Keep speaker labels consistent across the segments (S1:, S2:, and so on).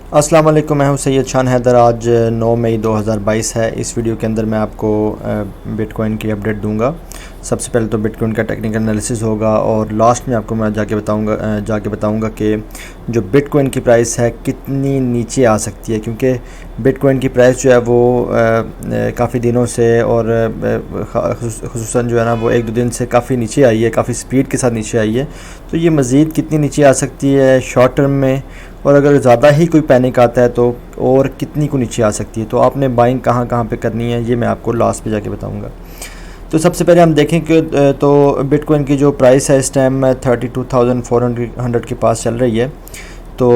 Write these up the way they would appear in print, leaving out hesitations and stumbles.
S1: अस्सलाम वालेकुम, मैं हूं सैयद शान हैदर। आज 9 मई 2022 है। इस वीडियो के अंदर मैं आपको बिटकॉइन की अपडेट दूंगा। सबसे पहले तो बिटकॉइन का टेक्निकल एनालिसिस होगा और लास्ट में आपको मैं जाके बताऊंगा कि जो बिटकॉइन की प्राइस है कितनी नीचे आ सकती है, क्योंकि बिटकॉइन की प्राइस जो है वो काफ़ी दिनों से और खुसूसन जो है ना वो एक दो दिन से काफ़ी नीचे आई है, काफ़ी स्पीड के साथ नीचे आई है। तो ये मज़ीद कितनी नीचे आ सकती है शॉर्ट टर्म में, और अगर ज़्यादा ही कोई पैनिक आता है तो और कितनी को नीचे आ सकती है। तो आपने बाइंग कहाँ कहाँ पे करनी है ये मैं आपको लास्ट पे जाके बताऊंगा। तो सबसे पहले हम देखें कि तो बिटकॉइन की जो प्राइस है इस टाइम 32,400 के पास चल रही है। तो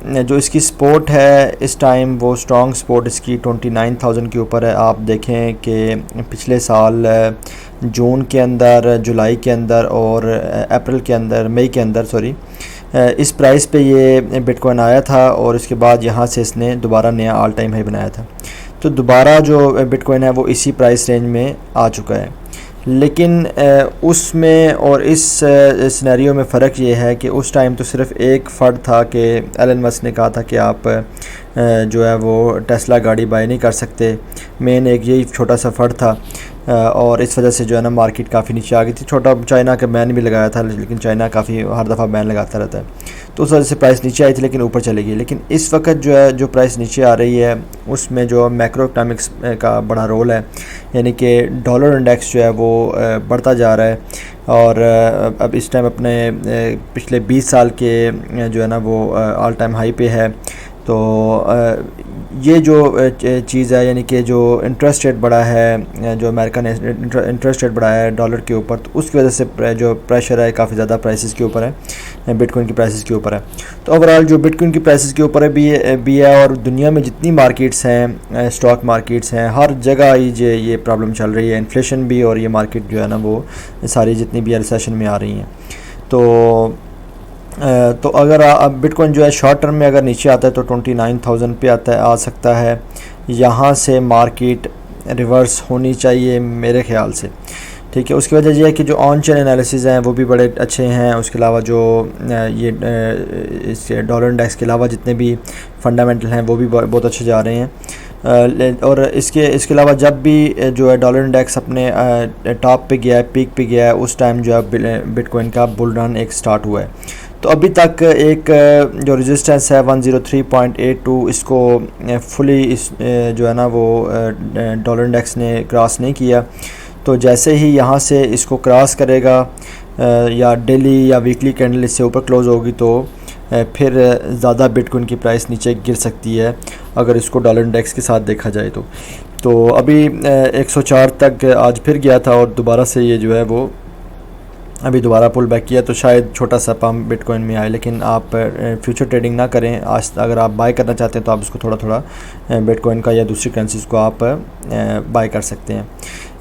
S1: जो इसकी सपोर्ट है इस टाइम वो स्ट्रॉन्ग सपोर्ट इसकी 29,000 के ऊपर है। आप देखें कि पिछले साल जून के अंदर, जुलाई के अंदर और अप्रैल के अंदर, मई के अंदर इस प्राइस पे ये बिटकॉइन आया था और इसके बाद यहाँ से इसने दोबारा नया ऑल टाइम हाई बनाया था। तो दोबारा जो बिटकॉइन है वो इसी प्राइस रेंज में आ चुका है। लेकिन उसमें और इस सिनेरियो में फ़र्क ये है कि उस टाइम तो सिर्फ एक फ़र्ड था कि एलन मस्क ने कहा था कि आप जो है वो टेस्ला गाड़ी बाय नहीं कर सकते। मेन एक यही छोटा सा फ़र्ड था और इस वजह से जो है ना मार्केट काफ़ी नीचे आ गई थी। छोटा चाइना का बैन भी लगाया था, लेकिन चाइना काफ़ी हर दफ़ा बैन लगाता रहता है, तो उस वजह से प्राइस नीचे आई थी लेकिन ऊपर चली गई। लेकिन इस वक्त जो है जो प्राइस नीचे आ रही है उसमें जो मैक्रो इकनॉमिक्स का बड़ा रोल है, यानी कि डॉलर इंडेक्स जो है वो बढ़ता जा रहा है। और अब इस टाइम अपने पिछले 20 साल के जो है ना वो ऑल टाइम हाई पे है। तो ये जो चीज़ है, यानी कि जो इंटरेस्ट रेट बढ़ा है, जो अमेरिका ने इंटरेस्ट रेट बढ़ाया है डॉलर के ऊपर, तो उसकी वजह से जो प्रेशर है काफ़ी ज़्यादा प्राइसेस के ऊपर है, बिटकॉइन की प्राइसेस के ऊपर है। तो ओवरऑल जो बिटकॉइन की प्राइसेस के ऊपर भी है और दुनिया में जितनी मार्केट्स हैं, स्टॉक मार्केट्स हैं, हर जगह ये प्रॉब्लम चल रही है। इन्फ्लेशन भी और ये मार्केट जो है ना वो सारी जितनी भी रिसेशन में आ रही हैं। तो अगर अब बिटकॉइन जो है शॉर्ट टर्म में अगर नीचे आता है तो 29,000 पे आ सकता है। यहाँ से मार्केट रिवर्स होनी चाहिए मेरे ख्याल से, ठीक है। उसकी वजह यह है कि जो ऑन चेन एनालिसिस हैं वो भी बड़े अच्छे हैं। उसके अलावा जो ये इस डॉलर इंडेक्स के अलावा जितने भी फंडामेंटल हैं वो भी बहुत अच्छे जा रहे हैं। और इसके अलावा जब भी जो है डॉलर इंडेक्स अपने टॉप पे गया है, पीक पे गया है, उस टाइम जो है बिटकॉइन का बुल रन एक स्टार्ट हुआ है। तो अभी तक एक जो रेजिस्टेंस है 103.82, इसको फुली जो है ना वो डॉलर इंडेक्स ने क्रॉस नहीं किया। तो जैसे ही यहाँ से इसको क्रॉस करेगा या डेली या वीकली कैंडल इससे ऊपर क्लोज होगी तो फिर ज़्यादा बिटकॉइन की प्राइस नीचे गिर सकती है अगर इसको डॉलर इंडेक्स के साथ देखा जाए तो अभी 104 तक आज फिर गया था और दोबारा से ये जो है वो अभी दोबारा पुल बैक किया, तो शायद छोटा सा पम्प बिटकॉइन में आए। लेकिन आप फ्यूचर ट्रेडिंग ना करें। आज अगर आप बाय करना चाहते हैं तो आप इसको थोड़ा थोड़ा बिटकॉइन का या दूसरी करेंसीज को आप बाय कर सकते हैं।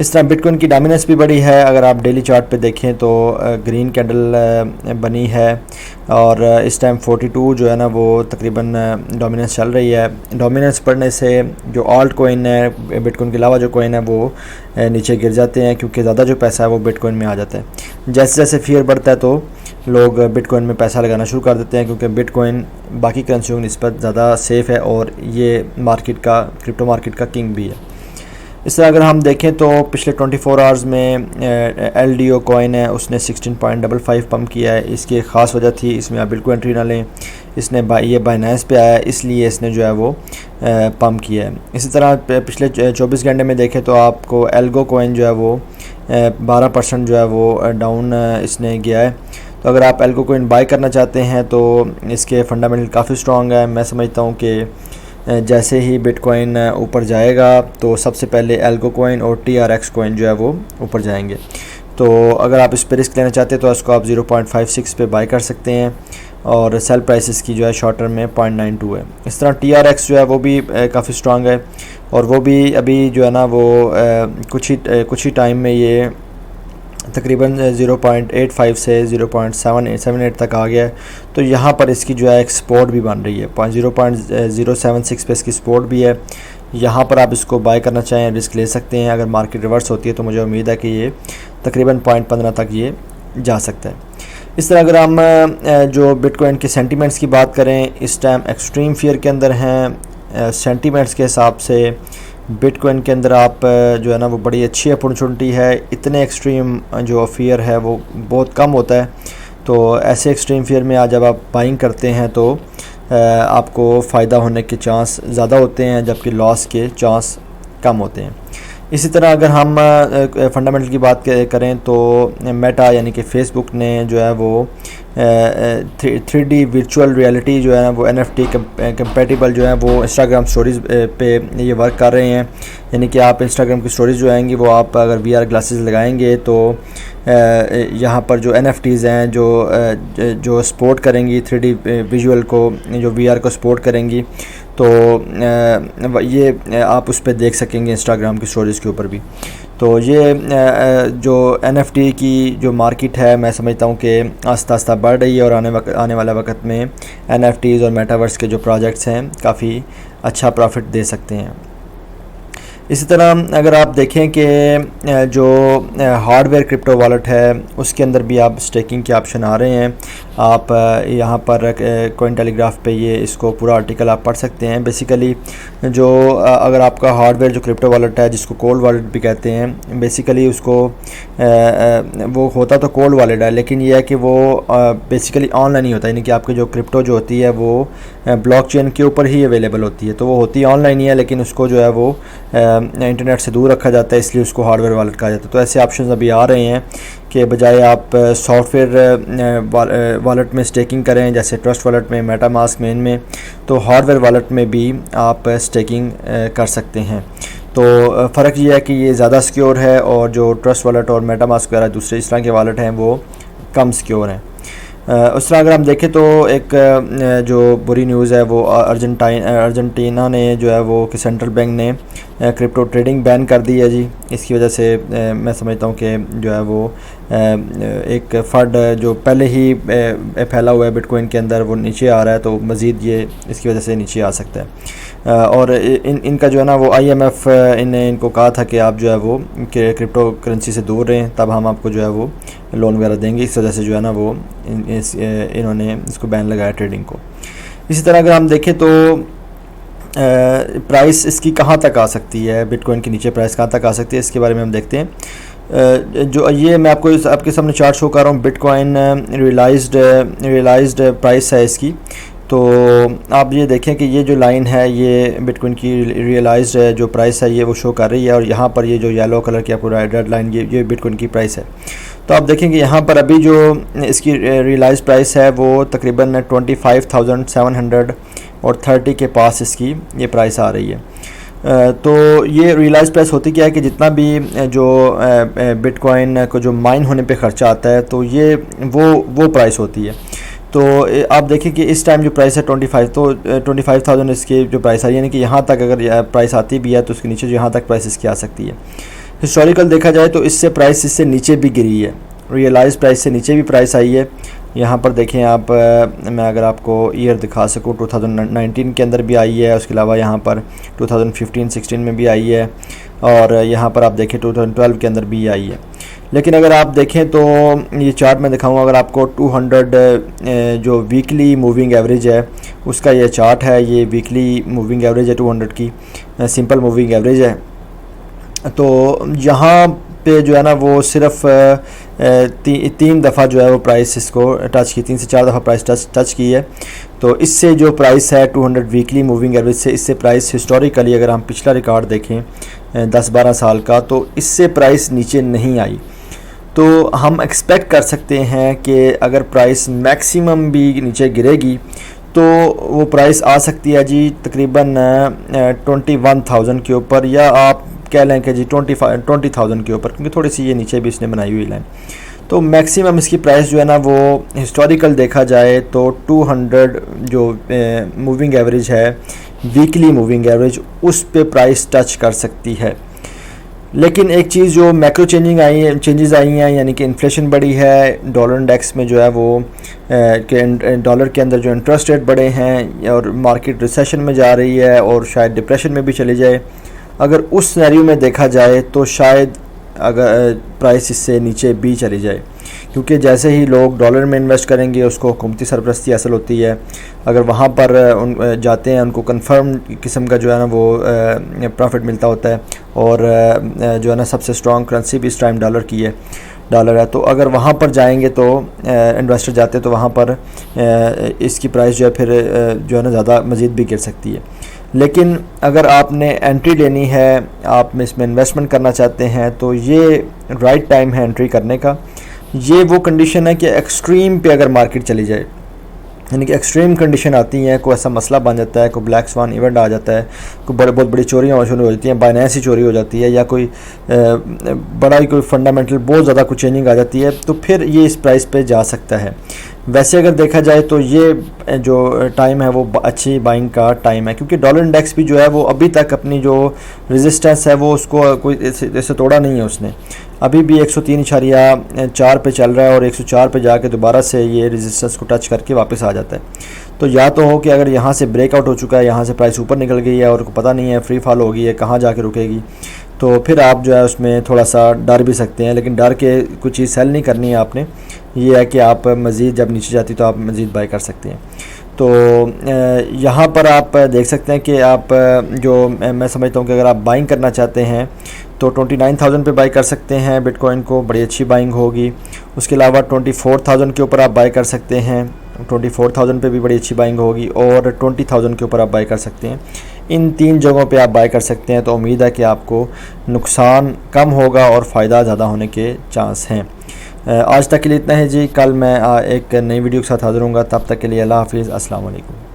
S1: इस तरह बिटकॉइन की डोमिनेंस भी बड़ी है। अगर आप डेली चार्ट पे देखें तो ग्रीन कैंडल बनी है और इस टाइम 42 जो है ना वो तकरीबन डोमिनेंस चल रही है। डोमिनेंस बढ़ने से जो ऑल्ट कॉइन है, बिटकॉइन के अलावा जो कॉइन है वो नीचे गिर जाते हैं, क्योंकि ज़्यादा जो पैसा है वो बिटकॉइन में आ जाता है। जैसे जैसे फियर बढ़ता है तो लोग बिटकॉइन में पैसा लगाना शुरू कर देते हैं, क्योंकि बिटकॉइन बाकी करेंसियों की निस्बत ज़्यादा सेफ़ है और ये क्रिप्टो मार्केट का किंग भी है। इस तरह अगर हम देखें तो पिछले 24 आवर्स में LDO कॉइन है उसने 16.55 पम्प किया है। इसकी एक ख़ास वजह थी, इसमें आप बिल्कुल एंट्री ना लें। इसने ये बाइनेंस पे आया इसलिए इसने जो है वो पम्प किया है। इसी तरह पिछले 24 घंटे में देखें तो आपको एल्गो कॉइन जो है वो 12% जो है वो डाउन इसने गया है। तो अगर आप एल्गो कॉइन बाय करना चाहते हैं तो इसके फंडामेंटल काफ़ी स्ट्रॉन्ग है। मैं समझता हूँ कि जैसे ही बिटकॉइन ऊपर जाएगा तो सबसे पहले एल्गो कॉइन और TRX कॉइन जो है वो ऊपर जाएंगे। तो अगर आप इस पर रिस्क लेना चाहते हैं तो इसको आप 0.56 पे बाय कर सकते हैं और सेल प्राइसेस की जो है शॉर्ट टर्म में 0.92 है। इस तरह TRX जो है वो भी काफ़ी स्ट्रॉन्ग है और वो भी अभी जो है ना वो कुछ ही टाइम में ये तकरीबन 0.85 से 0.78 तक आ गया है। तो यहाँ पर इसकी जो है एक सपोर्ट भी बन रही है, 0.076 पे इसकी सपोर्ट भी है। यहाँ पर आप इसको बाय करना चाहें रिस्क ले सकते हैं। अगर मार्केट रिवर्स होती है तो मुझे उम्मीद है कि ये तकरीबन 0.15 तक ये जा सकता है। इस तरह अगर हम जो बिटकॉइन के सेंटिमेंट्स की बात करें, इस टाइम एक्सट्रीम फियर के अंदर हैं। सेंटिमेंट्स के हिसाब से बिटकॉइन के अंदर आप जो है ना वो बड़ी अच्छी अपॉर्चुनिटी है। इतने एक्सट्रीम जो फियर है वो बहुत कम होता है। तो ऐसे एक्सट्रीम फियर में आज जब आप बाइंग करते हैं तो आपको फ़ायदा होने के चांस ज़्यादा होते हैं, जबकि लॉस के चांस कम होते हैं। इसी तरह अगर हम फंडामेंटल की बात करें तो मेटा यानी कि फ़ेसबुक ने जो है वो 3D वर्चुअल रियलिटी जो है ना वो NFT कंपेटिबल जो है वो इंस्टाग्राम स्टोरीज़ पे ये वर्क कर रहे हैं। यानी कि आप इंस्टाग्राम की स्टोरीज़ जो आएंगी वो आप अगर VR ग्लासेस लगाएंगे तो यहाँ पर जो NFTs हैं जो सपोर्ट करेंगी 3D विजुअल को, जो VR को सपोर्ट करेंगी, तो ये आप उस पर देख सकेंगे इंस्टाग्राम की स्टोरीज़ के ऊपर भी। तो ये जो NFT की जो मार्केट है, मैं समझता हूँ कि आस्ता आस्ता बढ़ रही है और आने वाला वक्त में NFTs और मेटावर्स के जो प्रोजेक्ट्स हैं काफ़ी अच्छा प्रॉफिट दे सकते हैं। इसी तरह अगर आप देखें कि जो हार्डवेयर क्रिप्टो वॉलेट है उसके अंदर भी आप स्टेकिंग के ऑप्शन आ रहे हैं। आप यहाँ पर कॉइन टेलीग्राफ पे ये इसको पूरा आर्टिकल आप पढ़ सकते हैं। बेसिकली जो अगर आपका हार्डवेयर जो क्रिप्टो वॉलेट है जिसको कोल्ड वॉलेट भी कहते हैं, बेसिकली उसको वो होता तो कोल्ड वॉलेट है, लेकिन ये है कि वो बेसिकली ऑनलाइन ही होता है। यानी कि आपकी जो क्रिप्टो जो होती है वो ब्लॉकचेन के ऊपर ही अवेलेबल होती है, तो वो होती ऑनलाइन ही है, लेकिन उसको जो है वो इंटरनेट से दूर रखा जाता है, इसलिए उसको हार्डवेयर वॉलेट कहा जाता है। तो ऐसे ऑप्शंस अभी आ रहे हैं कि बजाय आप सॉफ्टवेयर वॉलेट में स्टेकिंग करें जैसे ट्रस्ट वॉलेट में, मेटामास्क में, इनमें, तो हार्डवेयर वॉलेट में भी आप स्टेकिंग कर सकते हैं। तो फ़र्क ये है कि ये ज़्यादा सिक्योर है और जो ट्रस्ट वॉलेट और मेटामास्क वगैरह दूसरे इस तरह के वॉलेट हैं वो कम सिक्योर हैं। उस तरह अगर हम देखें तो एक जो बुरी न्यूज़ है वो अर्जेंटीना ने जो है वो कि सेंट्रल बैंक ने क्रिप्टो ट्रेडिंग बैन कर दी है जी। इसकी वजह से मैं समझता हूँ कि जो है वो एक फ़ंड जो पहले ही फैला हुआ है बिटकॉइन के अंदर वो नीचे आ रहा है, तो मज़ीद ये इसकी वजह से नीचे आ सकता है। और इनका जो है ना वो IMF ने इनको कहा था कि आप जो है वो क्रिप्टो करेंसी से दूर रहें, तब हम आपको जो है वो लोन वगैरह देंगे। इस वजह से जो है ना वो इन्होंने इसको बैन लगाया ट्रेडिंग को। इसी तरह अगर हम देखें तो प्राइस इसकी कहाँ तक आ सकती है, बिटकॉइन के नीचे प्राइस कहाँ तक आ सकती है, इसके बारे में हम देखते हैं। जो ये मैं आपके सामने चार्ट शो कर रहा हूँ, बिटकॉइन रियलाइज्ड प्राइस है इसकी। तो आप ये देखें कि ये जो लाइन है ये बिटकॉइन की रियलाइज्ड जो प्राइस है ये वो शो कर रही है, और यहाँ पर ये जो येलो कलर की आपको रेड लाइन ये बिटकॉइन की प्राइस है। तो आप देखेंगे यहाँ पर अभी जो इसकी रियलाइज्ड प्राइस है वो तकरीबन 25,730 के पास इसकी ये प्राइस आ रही है। तो ये रियलाइज्ड प्राइस होती क्या है कि जितना भी जो बिटकॉइन को जो माइन होने पे ख़र्चा आता है तो ये वो प्राइस होती है। तो आप देखिए कि इस टाइम जो प्राइस है 25, तो 25,000 इसकी जो प्राइस है, यानी कि यहाँ तक अगर प्राइस आती भी है तो उसके नीचे जो यहाँ तक प्राइस इसकी आ सकती है। हिस्टोरिकल देखा जाए तो इससे प्राइस इससे नीचे भी गिरी है, रियलाइज प्राइस से नीचे भी प्राइस आई है। यहाँ पर देखें आप, मैं अगर आपको ईयर दिखा सकूँ, 2019 के अंदर भी आई है, उसके अलावा यहाँ पर 2015-16 में भी आई है, और यहाँ पर आप देखें 2012 के अंदर भी आई है। लेकिन अगर आप देखें तो ये चार्ट मैं दिखाऊंगा, अगर आपको 200 जो वीकली मूविंग एवरेज है उसका ये चार्ट है, ये वीकली मूविंग एवरेज है 200 की, सिंपल मूविंग एवरेज है। तो यहाँ पे जो है ना वो सिर्फ तीन दफ़ा जो है वो प्राइस इसको टच की, 3 से 4 दफ़ा प्राइस टच की है। तो इससे जो प्राइस है 200 वीकली मूविंग एवरेज से, इससे प्राइस हिस्टोरिकली अगर हम पिछला रिकॉर्ड देखें 10-12 साल का, तो इससे प्राइस नीचे नहीं आई। तो हम एक्सपेक्ट कर सकते हैं कि अगर प्राइस मैक्सिमम भी नीचे गिरेगी तो वो प्राइस आ सकती है जी तकरीबन 21,000 के ऊपर, या आप कह लें कि जी 20,000 के ऊपर, क्योंकि थोड़ी सी ये नीचे भी इसने बनाई हुई लाइन। तो मैक्सिमम इसकी प्राइस जो है ना वो हिस्टोरिकल देखा जाए तो 200 जो मूविंग एवरेज है, वीकली मूविंग एवरेज, उस पे प्राइस टच कर सकती है। लेकिन एक चीज़ जो मैक्रो चेंजेस आई हैं, यानी कि इन्फ्लेशन बढ़ी है, डॉलर इंडेक्स में जो है वो डॉलर के अंदर जो इंटरेस्ट रेट बढ़े हैं, और मार्केट रिसेशन में जा रही है और शायद डिप्रेशन में भी चली जाए। अगर उस सिनेरियो में देखा जाए तो शायद अगर प्राइस इससे नीचे भी चली जाए। क्योंकि जैसे ही लोग डॉलर में इन्वेस्ट करेंगे उसको हुकूमती सरपरस्ती हासिल होती है। अगर वहाँ पर जाते हैं उनको कंफर्म किस्म का जो है ना वो प्रॉफिट मिलता होता है। और जो है ना सबसे स्ट्रॉन्ग करेंसी भी इस टाइम डॉलर है। तो अगर वहाँ पर जाएंगे तो इन्वेस्टर जाते तो वहाँ पर इसकी प्राइस जो है फिर जो है ना ज़्यादा मज़ीद भी गिर सकती है। लेकिन अगर आपने एंट्री लेनी है, आप इसमें इन्वेस्टमेंट करना चाहते हैं, तो ये राइट टाइम है एंट्री करने का। ये वो कंडीशन है कि एक्सट्रीम पे अगर मार्केट चली जाए, यानी कि एक्सट्रीम कंडीशन आती हैं, कोई ऐसा मसला बन जाता है, कोई ब्लैक स्वान इवेंट आ जाता है, कोई बहुत बड़ी चोरियाँ शुरू हो जाती हैं, बाइनेंस ही चोरी हो जाती है, या कोई बड़ा ही कोई फंडामेंटल बहुत ज़्यादा कुछ चेंजिंग आ जाती है, तो फिर ये इस प्राइस पे जा सकता है। वैसे अगर देखा जाए तो ये जो टाइम है वो अच्छी बाइंग का टाइम है, क्योंकि डॉलर इंडेक्स भी जो है वो अभी तक अपनी जो रेजिस्टेंस है वो उसको कोई ऐसे तोड़ा नहीं है उसने। अभी भी 103.4 पे चल रहा है और 104 पे जाके दोबारा से ये रेजिस्टेंस को टच करके वापस आ जाता है। तो या तो हो कि अगर यहाँ से ब्रेकआउट हो चुका है, यहाँ से प्राइस ऊपर निकल गई है और पता नहीं है फ्री फॉल हो गई है, कहाँ जाके रुकेगी, तो फिर आप जो है उसमें थोड़ा सा डर भी सकते हैं। लेकिन डर के कुछ चीज़ सेल नहीं करनी है आपने, ये है कि आप मज़ीद जब नीचे जाती तो आप मज़ीद बाय कर सकते हैं। तो यहाँ पर आप देख सकते हैं कि आप जो मैं समझता हूँ कि अगर आप बाइंग करना चाहते हैं तो 29,000 पे बाई कर सकते हैं बिटकॉइन को, बड़ी अच्छी बाइंग होगी। उसके अलावा 24,000 के ऊपर आप बाई कर सकते हैं, 24,000 पे भी बड़ी अच्छी बाइंग होगी, और 20,000 के ऊपर आप बाई कर सकते हैं। इन 3 जगहों पे आप बाई कर सकते हैं। तो उम्मीद है कि आपको नुकसान कम होगा और फ़ायदा ज़्यादा होने के चांस हैं। आज तक के लिए इतना है जी। कल मैं एक नई वीडियो के साथ हाज़िर होऊंगा। तब तक के लिए अल्लाह हाफ़िज़, अस्सलाम वालेकुम।